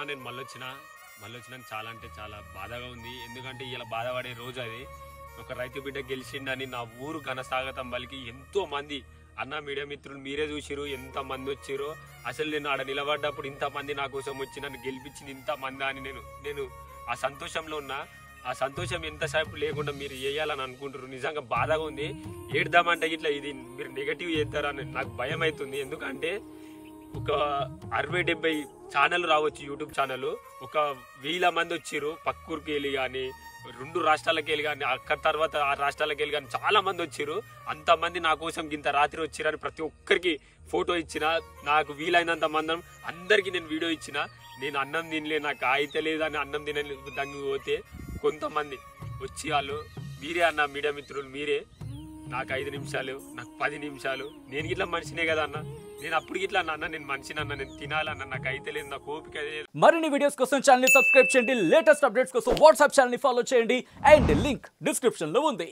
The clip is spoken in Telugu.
నేను మళ్ళొచ్చినాక చాలా అంటే చాలా బాధగా ఉంది. ఎందుకంటే ఇలా బాధపడే రోజు అది. ఒక రైతు బిడ్డ గెలిచిండని నా ఊరు ఘనస్వాగతం పలికి ఎంతో మంది అన్న మీడియా మిత్రులు మీరే చూసిరు ఎంత మంది వచ్చిరో. అసలు నేను ఆడ నిలబడ్డప్పుడు ఇంతమంది నా కోసం వచ్చి నన్ను గెలిపించింది ఇంతమంది అని నేను ఆ సంతోషంలో ఉన్నా. ఆ సంతోషం ఎంతసేపు లేకుండా మీరు వేయాలని అనుకుంటారు. నిజంగా బాధగా ఉంది. ఏడ్దామంటే ఇట్లా ఇది మీరు నెగటివ్ చేస్తారని నాకు భయం అవుతుంది. ఎందుకంటే ఒక 60-70 ఛానల్ రావచ్చు, యూట్యూబ్ ఛానల్. ఒక 1000 మంది వచ్చిర్రు పక్కూరికి వెళ్ళి కానీ 2 రాష్ట్రాలకు వెళ్ళి కానీ అక్కడ తర్వాత ఆ రాష్ట్రాలకు వెళ్ళి కానీ చాలా మంది వచ్చిర్రు. అంతమంది నా కోసం ఇంత రాత్రి వచ్చిరని ప్రతి ఒక్కరికి ఫోటో ఇచ్చిన. నాకు వీలైనంత మంది అందరికీ నేను వీడియో ఇచ్చిన. నేను అన్నం తినలే, నాకు అయితే లేదని అన్నం తినలే పోతే కొంతమంది వచ్చి వాళ్ళు మీరే అన్న మీడియా మిత్రులు మీరే నాకు 5 నిమిషాలు నాకు 10 నిమిషాలు నేను ఇట్లా మనిషినే కదా అన్న. నేను అప్పుడు ఇట్లా అన్న నేను మనిషినన్నా, నేను తినాలన్నా, నాకు అయితే లేదు, నాకు ఓపిక లేదు. మరిన్ని వీడియోస్ కోసం ఛానల్ ని సబ్స్క్రైబ్ చేయండి. లేటెస్ట్ అప్డేట్స్ కోసం వాట్సాప్ ఛానల్ ని ఫాలో చేయండి. అండ్ లింక్ డిస్క్రిప్షన్ లో ఉంది.